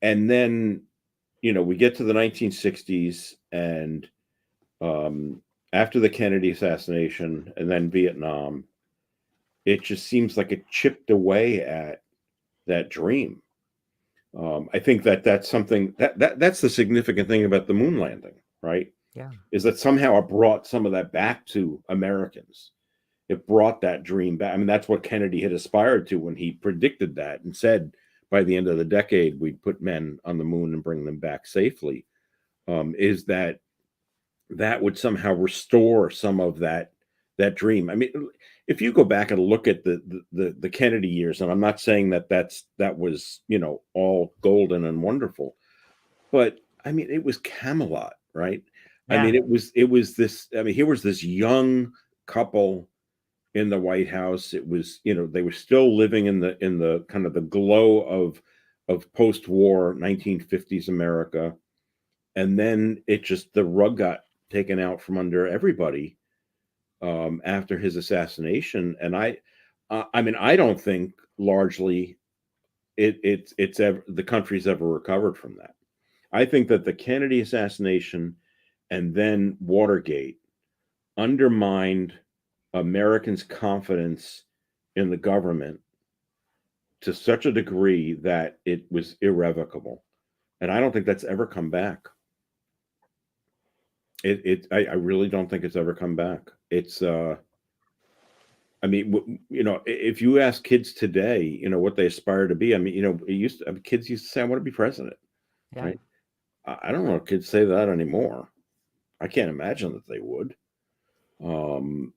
S2: and then we get to the 1960s, and after the Kennedy assassination and then Vietnam, it just seems like it chipped away at that dream. I think that's something that's the significant thing about the moon landing, right?
S1: Yeah.
S2: Is that somehow it brought some of that back to Americans. It brought that dream back. I mean, that's what Kennedy had aspired to when he predicted that and said by the end of the decade we'd put men on the moon and bring them back safely. Is that would somehow restore some of that dream? I mean, if you go back and look at the Kennedy years, and I'm not saying that was all golden and wonderful, but I mean, it was Camelot, right? I
S1: Yeah.
S2: mean, it was this. I mean, here was this young couple in the White House. It was, they were still living in the kind of the glow of post-war 1950s America, and then the rug got taken out from under everybody after his assassination. And I mean, I don't think largely it's ever the country's ever recovered from that. I think that the Kennedy assassination and then Watergate undermined Americans' confidence in the government to such a degree that it was irrevocable. And I don't think that's ever come back. I really don't think it's ever come back. It's I mean, if you ask kids today, what they aspire to be, I mean, kids used to say, "I want to be president,"
S1: Yeah.
S2: right? I don't know if kids say that anymore. I can't imagine that they would. Um,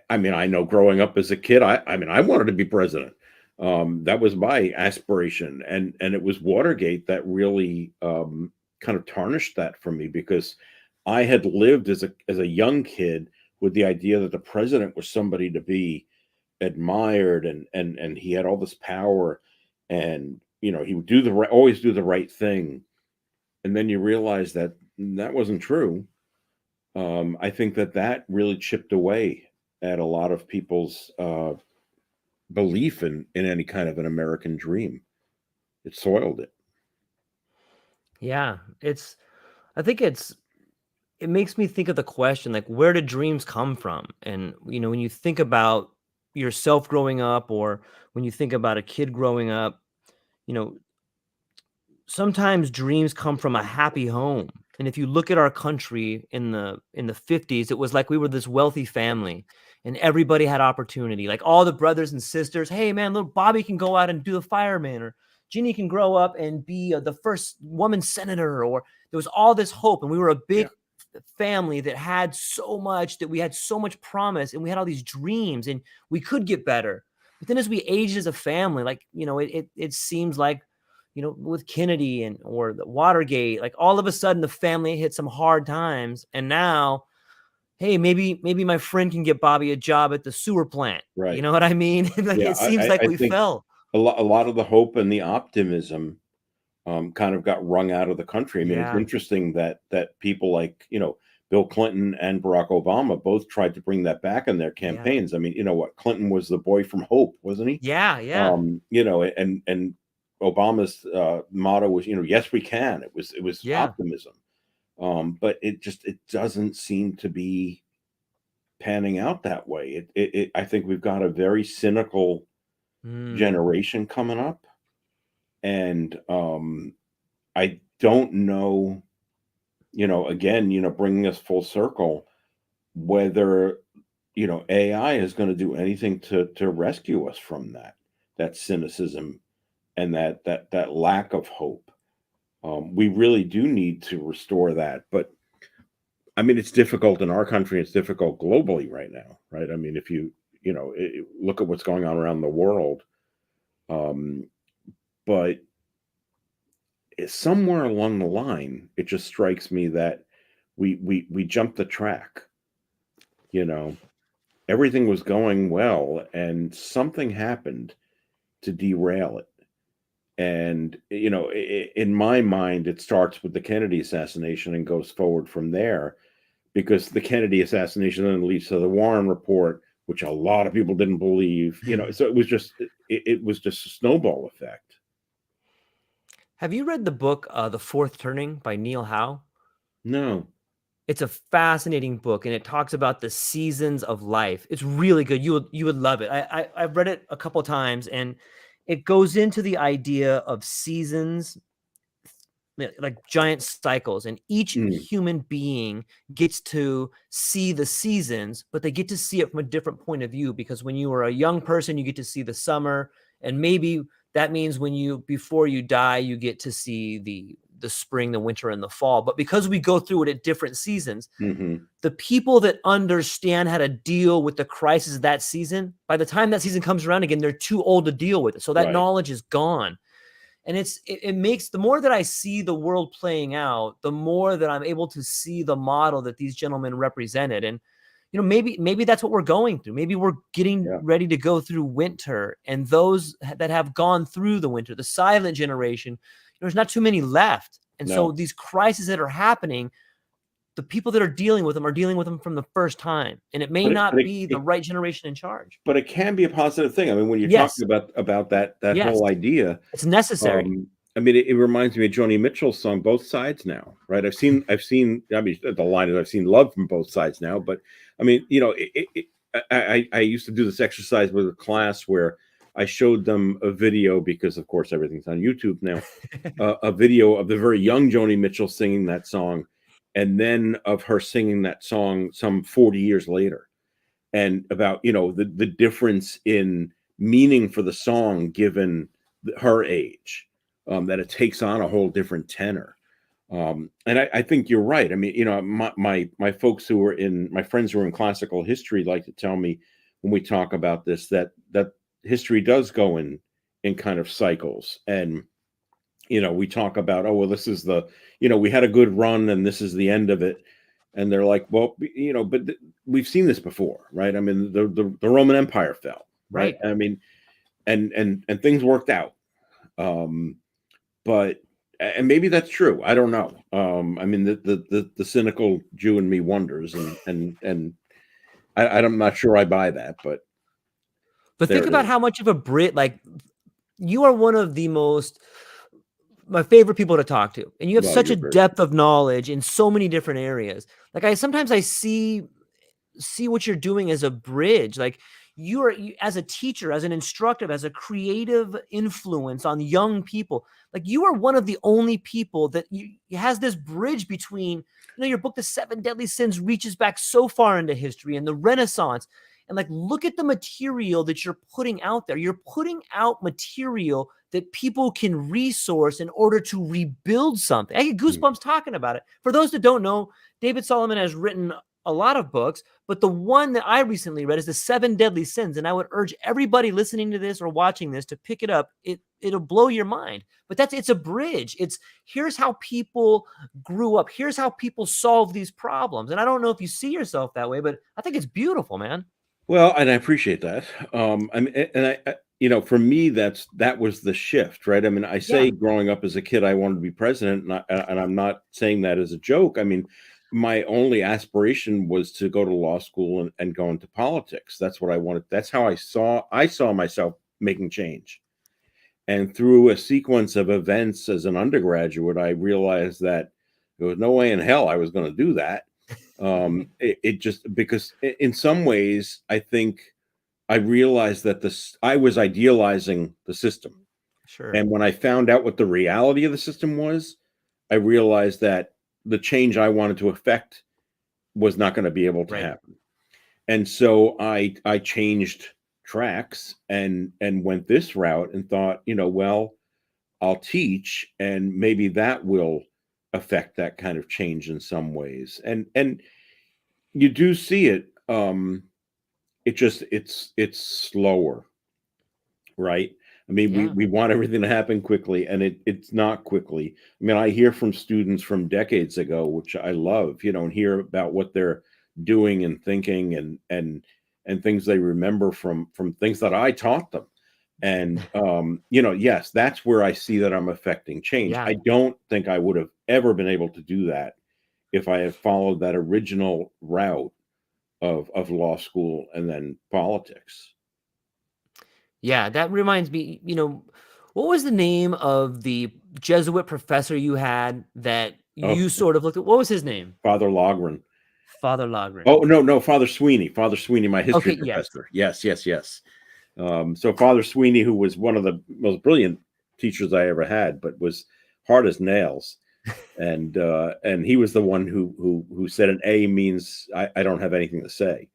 S2: I mean, I know growing up as a kid, I mean, I wanted to be president. That was my aspiration, and it was Watergate that really kind of tarnished that for me, because I had lived as a young kid with the idea that the president was somebody to be admired, and he had all this power, and he would always do the right thing, and then you realize that that wasn't true. I think that really chipped away at a lot of people's belief in any kind of an American dream. It soiled it.
S1: Yeah. I think it makes me think of the question, like, where do dreams come from? And, when you think about yourself growing up, or when you think about a kid growing up, you know, sometimes dreams come from a happy home. And if you look at our country in the 50s, it was like we were this wealthy family and everybody had opportunity. Like all the brothers and sisters, hey man, little Bobby can go out and do the fireman, or Ginny can grow up and be the first woman senator, or there was all this hope, and we were a
S2: Yeah.
S1: big family that had so much, that we had so much promise, and we had all these dreams, and we could get better. But then as we aged as a family, like, it seems like, with Kennedy or the Watergate, like all of a sudden the family hit some hard times, and now, hey, maybe my friend can get Bobby a job at the sewer plant. You
S2: Right.
S1: know what I mean? Like
S2: Yeah.
S1: it seems like
S2: I
S1: we
S2: think
S1: fell.
S2: a lot of the hope and the optimism kind of got wrung out of the country. I mean, it's
S1: Yeah,
S2: interesting that people like Bill Clinton and Barack Obama both tried to bring that back in their
S1: yeah,
S2: campaigns. I mean, what, Clinton was the boy from hope, wasn't he?
S1: yeah, yeah,
S2: And Obama's motto was, yes, we can. It was
S1: yeah.
S2: optimism. But it doesn't seem to be panning out that way. I think we've got a very cynical
S1: Mm,
S2: generation coming up, and I don't know, again, bringing us full circle, whether AI is going to do anything to rescue us from that cynicism and that lack of hope. We really do need to restore that, but I mean, it's difficult in our country. It's difficult globally right now, right? I mean, if look at what's going on around the world, um, but somewhere along the line, it just strikes me that we jumped the track. You know, everything was going well, and something happened to derail it. And in my mind, it starts with the Kennedy assassination and goes forward from there. because the Kennedy assassination then leads to the Warren report, which a lot of people didn't believe. So it was just a snowball effect.
S1: Have you read the book The Fourth Turning by Neil Howe?
S2: No.
S1: It's a fascinating book, and it talks about the seasons of life. It's really good. You would love it. I've read it a couple times, and it goes into the idea of seasons, like giant cycles, and each
S2: Mm.
S1: human being gets to see the seasons, but they get to see it from a different point of view, because when you are a young person, you get to see the summer, and maybe that means before you die, you get to see the spring, the winter, and the fall. But because we go through it at different seasons,
S2: Mm-hmm.
S1: the people that understand how to deal with the crisis of that season, by the time that season comes around again, they're too old to deal with it. So that
S2: Right.
S1: knowledge is gone. And it makes, the more that I see the world playing out, the more that I'm able to see the model that these gentlemen represented. And maybe that's what we're going through. Maybe we're getting ready to go through winter, and those that have gone through the winter, the silent generation, there's not too many left. And so these crises that are happening, the people that are dealing with them from the first time, and it may not be the right generation in charge.
S2: But it can be a positive thing. I mean, when you're
S1: Yes.
S2: talking about that
S1: Yes.
S2: whole idea,
S1: It's necessary.
S2: I mean, it reminds me of Joni Mitchell's song "Both Sides Now," right? I've seen. I mean, the line is, "I've seen love from both sides now." But I mean, I used to do this exercise with a class where I showed them a video, because of course everything's on YouTube now. A video of the very young Joni Mitchell singing that song, and then of her singing that song some 40 years later, and about the difference in meaning for the song given her age, that it takes on a whole different tenor. And I think you're right. I mean, my folks my friends who are in classical history like to tell me, when we talk about this, that history does go in kind of cycles. And we talk about, oh, well, this is we had a good run and this is the end of it. And they're like, well, but we've seen this before, right? I mean, the Roman Empire fell, right? I mean, and things worked out. But and maybe that's true. I don't know. I mean, the cynical Jew in me wonders, and I'm not sure I buy that, but
S1: think about how much of a Brit, like, you are one of my favorite people to talk to, and you have such a depth of knowledge in so many different areas. Like, sometimes I see what you're doing as a bridge. Like, you as a teacher, as an instructor, as a creative influence on young people. Like, you are one of the only people that has this bridge between, your book, The Seven Deadly Sins, reaches back so far into history and the Renaissance. And like, look at the material that you're putting out there. You're putting out material that people can resource in order to rebuild something. I get goosebumps talking about it. For those that don't know, David Salomon has written a lot of books, but the one that I recently read is The Seven Deadly Sins. And I would urge everybody listening to this or watching this to pick it up. It'll blow your mind. But it's a bridge. Here's how people grew up. Here's how people solve these problems. And I don't know if you see yourself that way, but I think it's beautiful, man.
S2: Well, and I appreciate that. I mean, and I for me, that was the shift, right? I mean, I say growing up as a kid, I wanted to be president, and I'm not saying that as a joke. I mean, my only aspiration was to go to law school and go into politics. That's what I wanted. That's how I saw myself making change. And through a sequence of events as an undergraduate, I realized that there was no way in hell I was going to do that. It just, because in some ways, I think I realized that I was idealizing the system.
S1: Sure.
S2: And when I found out what the reality of the system was, I realized that the change I wanted to affect was not going to be able to happen. And so I changed tracks and went this route and thought, well, I'll teach, and maybe that will affect that kind of change in some ways. And you do see it. It's slower, right? I mean, we want everything to happen quickly, and it's not quickly. I mean, I hear from students from decades ago, which I love, and hear about what they're doing and thinking and things they remember from things that I taught them. And yes, that's where I see that I'm affecting change. I don't think I would have ever been able to do that if I had followed that original route of law school and then politics.
S1: Yeah, that reminds me, what was the name of the Jesuit professor you had that
S2: Oh,
S1: you sort of looked at? What was his name?
S2: Father Logren.
S1: Father Logren.
S2: Oh, no, Father Sweeney. Father Sweeney, my history
S1: Okay, yes.
S2: professor. Yes, yes, yes. So Father Sweeney, who was one of the most brilliant teachers I ever had, but was hard as nails, and he was the one who said an A means I don't have anything to say.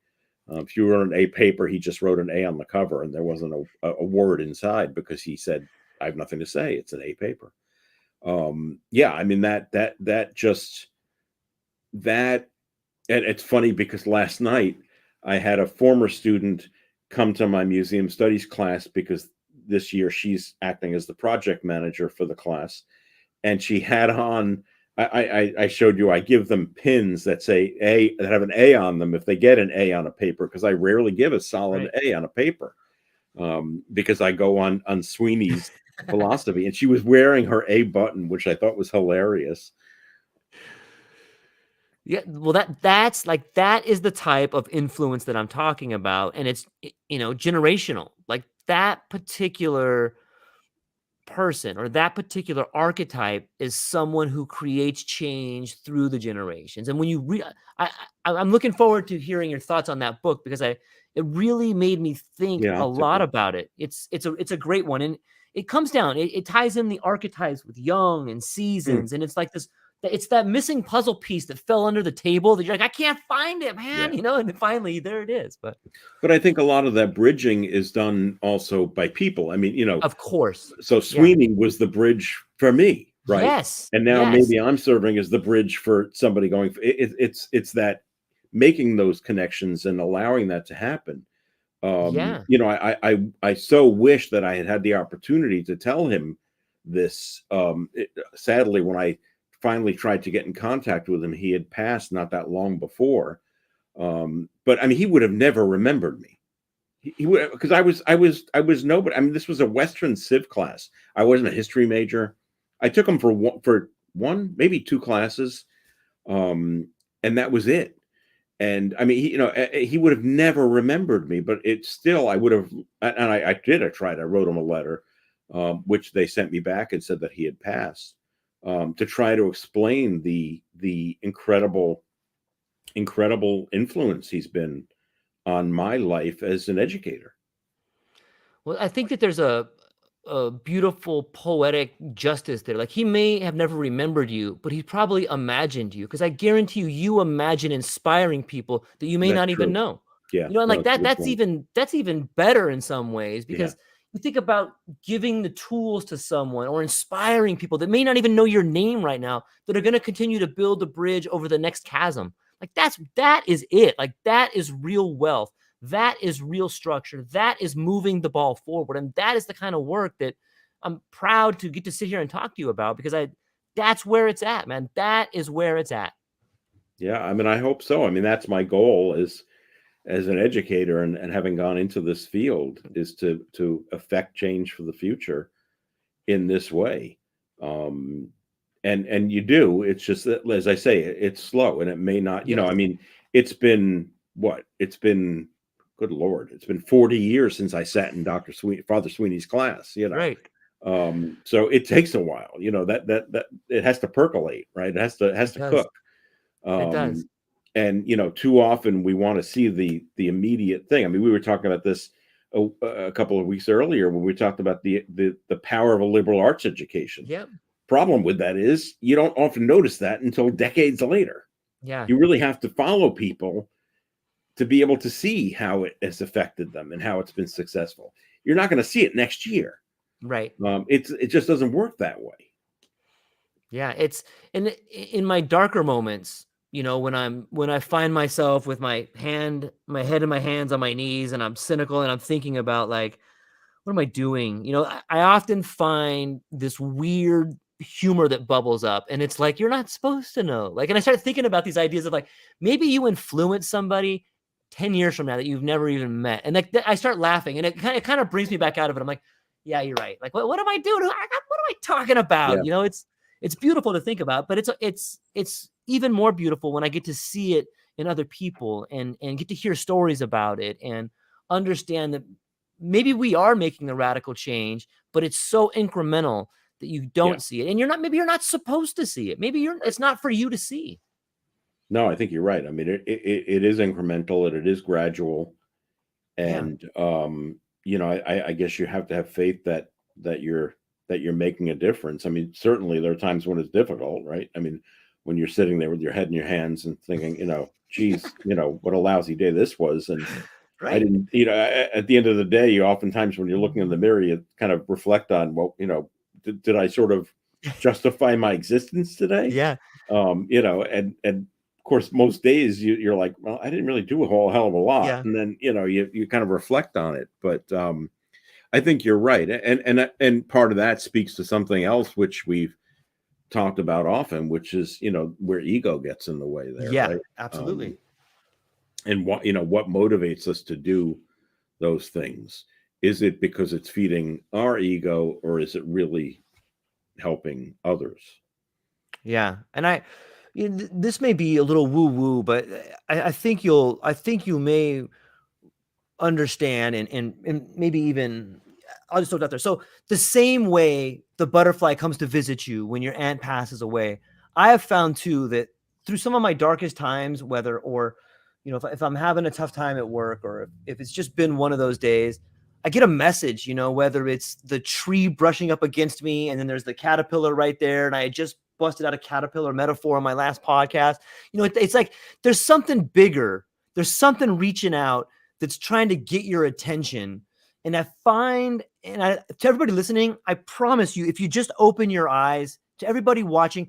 S2: If you wrote an A paper, he just wrote an A on the cover, and there wasn't a word inside because he said I have nothing to say. It's an A paper. Yeah, I mean that just that, and it's funny because last night I had a former student come to my museum studies class because this year she's acting as the project manager for the class, and she had on. I showed you. I give them pins that say A, that have an A on them if they get an A on a paper, because I rarely give a solid
S1: Right.
S2: A on a paper, because I go on Sweeney's philosophy, and she was wearing her A button, which I thought was hilarious.
S1: Yeah, well, that is the type of influence that I'm talking about, and it's generational. Like that particular person or that particular archetype is someone who creates change through the generations. And when you I'm looking forward to hearing your thoughts on that book, because it really made me think
S2: Yeah,
S1: a
S2: I'll take
S1: lot
S2: it.
S1: about it. It's a great one, and it comes down. It ties in the archetypes with young and
S2: Hmm.
S1: seasons, and it's like this. It's that missing puzzle piece that fell under the table that you're like, I can't find it, man.
S2: Yeah.
S1: And then finally there it is. But
S2: But I think a lot of that bridging is done also by people. I mean,
S1: of course,
S2: so
S1: yeah,
S2: Sweeney was the bridge for me, right?
S1: yes,
S2: And now
S1: yes,
S2: maybe I'm serving as the bridge for somebody going. It's that making those connections and allowing that to happen.
S1: yeah.
S2: I so wish that I had had the opportunity to tell him this. Sadly, when I finally tried to get in contact with him, he had passed not that long before. But I mean, he would have never remembered me. He would, because I was nobody. I mean, this was a Western Civ class. I wasn't a history major. I took him for one, maybe two classes, and that was it. And I mean, he would have never remembered me, but it's still, I would have, and I did. I tried. I wrote him a letter, which they sent me back and said that he had passed, to try to explain the incredible influence he's been on my life as an educator.
S1: Well, I think that there's a beautiful poetic justice there. Like he may have never remembered you, but he probably imagined you. Because I guarantee you imagine inspiring people that you may
S2: That's
S1: not even
S2: true.
S1: know.
S2: Yeah,
S1: And
S2: no,
S1: like
S2: it's a
S1: that,
S2: good
S1: that's
S2: point.
S1: even better in some ways,
S2: Yeah,
S1: because you think about giving the tools to someone or inspiring people that may not even know your name right now, that are going to continue to build the bridge over the next chasm. Like that is it. Like that is real wealth. That is real structure. That is moving the ball forward. And that is the kind of work that I'm proud to get to sit here and talk to you about, because that's where it's at, man. That is where it's at.
S2: yeah. I mean, I hope so. I mean, that's my goal as an educator, and having gone into this field, is to affect change for the future in this way. Um, and you do. It's just that, as I say, it's slow, and it may not.
S1: Yes.
S2: I mean, it's been what? It's been, good Lord, it's been 40 years since I sat in Father Sweeney's class.
S1: Right.
S2: So it takes a while. That it has to percolate, right? It has
S1: It
S2: to
S1: does.
S2: cook.
S1: It does.
S2: Um, and too often we want to see the immediate thing. I mean, we were talking about this a couple of weeks earlier when we talked about the power of a liberal arts education.
S1: Yep.
S2: Problem with that is you don't often notice that until decades later.
S1: Yeah.
S2: You really have to follow people to be able to see how it has affected them and how it's been successful. You're not going to see it next year.
S1: Right.
S2: It just doesn't work that way.
S1: Yeah. It's in my darker moments, when I find myself with my head in my hands on my knees, and I'm cynical and I'm thinking about like, what am I doing? I often find this weird humor that bubbles up, and it's like, you're not supposed to know. Like, and I started thinking about these ideas of like, maybe you influence somebody 10 years from now that you've never even met. And like, I start laughing, and it kind of brings me back out of it. I'm like, yeah, you're right. Like, what am I doing? What am I talking about?
S2: Yeah.
S1: it's beautiful to think about, but it's even more beautiful when I get to see it in other people and get to hear stories about it and understand that maybe we are making a radical change, but it's so incremental that you don't see it. And maybe you're not supposed to see it. Maybe it's not for you to see.
S2: No, I think you're right. I mean, it is incremental and it is gradual. And, I guess you have to have faith that you're making a difference. I mean, certainly there are times when it's difficult, right? I mean, when you're sitting there with your head in your hands and thinking, geez, what a lousy day this was. And I didn't, at the end of the day, you oftentimes, when you're looking in the mirror, you kind of reflect on, well, did I sort of justify my existence today?
S1: Yeah.
S2: And of course, most days you're like, well, I didn't really do a whole hell of a lot.
S1: Yeah.
S2: And then, you kind of reflect on it. But I think you're right. And part of that speaks to something else, which we've talked about often, which is, where ego gets in the way there.
S1: Yeah,
S2: right?
S1: absolutely.
S2: And what motivates us to do those things? Is it because it's feeding our ego, or is it really helping others?
S1: Yeah. And this may be a little woo woo, but I think you may understand and maybe even I'll just throw it out there. So the same way the butterfly comes to visit you when your aunt passes away, I have found too that through some of my darkest times, whether or if I'm having a tough time at work, or if it's just been one of those days, I get a message, whether it's the tree brushing up against me and then there's the caterpillar right there. And I just busted out a caterpillar metaphor on my last podcast. It's like there's something bigger. There's something reaching out that's trying to get your attention. And I find, to everybody listening, I promise you, if you just open your eyes, to everybody watching,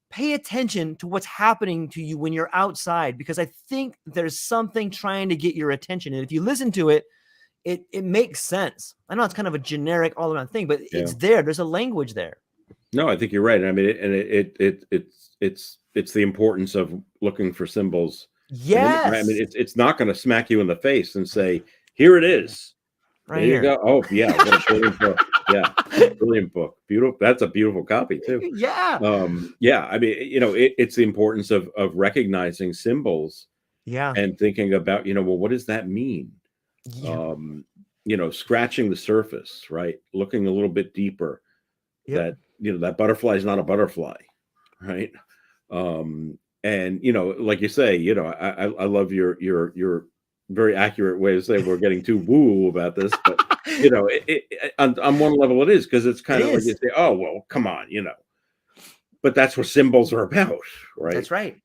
S1: pay attention to what's happening to you when you're outside, because I think there's something trying to get your attention. And if you listen to it, it makes sense. I know it's kind of a generic all around thing, but it's there. There's a language there.
S2: No, I think you're right. I mean, it's the importance of looking for symbols.
S1: Yes.
S2: I mean, it's not going to smack you in the face and say, here it is.
S1: Right
S2: there
S1: here.
S2: You go. Oh yeah, what a brilliant book. Yeah, brilliant book. Beautiful. That's a beautiful copy too.
S1: Yeah.
S2: Yeah. I mean, it's the importance of recognizing symbols.
S1: Yeah.
S2: And thinking about, well, what does that mean?
S1: Yeah.
S2: Scratching the surface, right? Looking a little bit deeper.
S1: Yep.
S2: That that butterfly is not a butterfly, right? And like you say, I love your very accurate way to say we're getting too woo about this, but on one level it is, because it's kind of like you say, oh well, come on, but that's what symbols are about, right?
S1: That's right.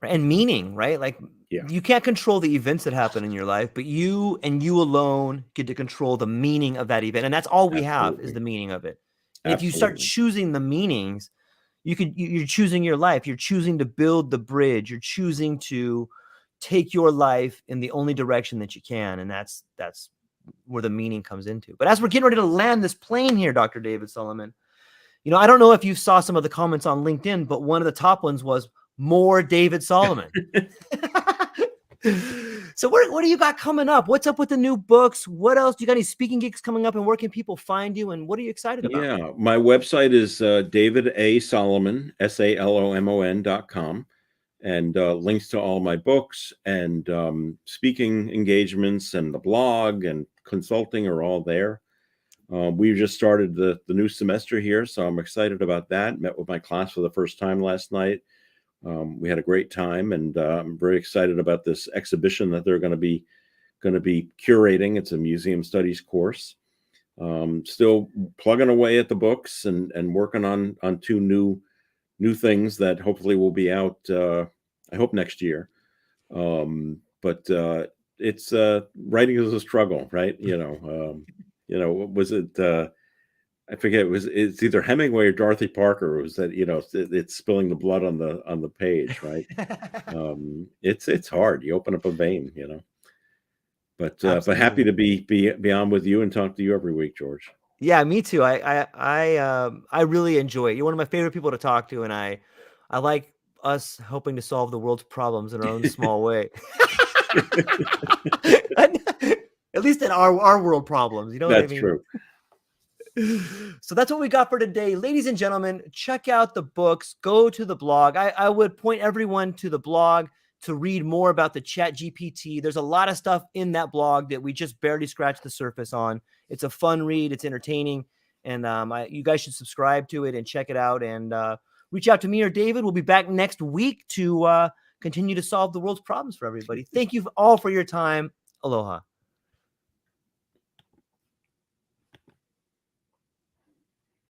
S1: And meaning, right? Like you can't control the events that happen in your life, but you and you alone get to control the meaning of that event, and that's all we have is the meaning of it. And if you start choosing the meanings, you're choosing your life. You're choosing to build the bridge. You're choosing to take your life in the only direction that you can. And that's where the meaning comes into. But as we're getting ready to land this plane here, Dr. David Salomon, I don't know if you saw some of the comments on LinkedIn, but one of the top ones was more David Salomon. So what do you got coming up? What's up with the new books? What else? Do you got any speaking gigs coming up, and where can people find you? And what are you excited about?
S2: Yeah, my website is David A. Salomon, SALOMON.com, and links to all my books and speaking engagements and the blog and consulting are all there. We just started the new semester here, so I'm excited about that. Met with my class for the first time last night. We had a great time, and I'm very excited about this exhibition that they're going to be curating. It's a museum studies course. Still plugging away at the books and working on two new things that hopefully will be out. I hope next year. But it's writing is a struggle, right? Was it? I forget. It's either Hemingway or Dorothy Parker. It was that it's spilling the blood on the page, right? It's hard. You open up a vein, But happy to be on with you and talk to you every week, George.
S1: Yeah, me too. I really enjoy it. You're one of my favorite people to talk to, and I like us helping to solve the world's problems in our own small way. At least in our world problems,
S2: That's true.
S1: So that's what we got for today. Ladies and gentlemen, check out the books. Go to the blog. I would point everyone to the blog to read more about the ChatGPT. There's a lot of stuff in that blog that we just barely scratched the surface on. It's a fun read. It's entertaining. And you guys should subscribe to it and check it out. And reach out to me or David. We'll be back next week to continue to solve the world's problems for everybody. Thank you all for your time. Aloha.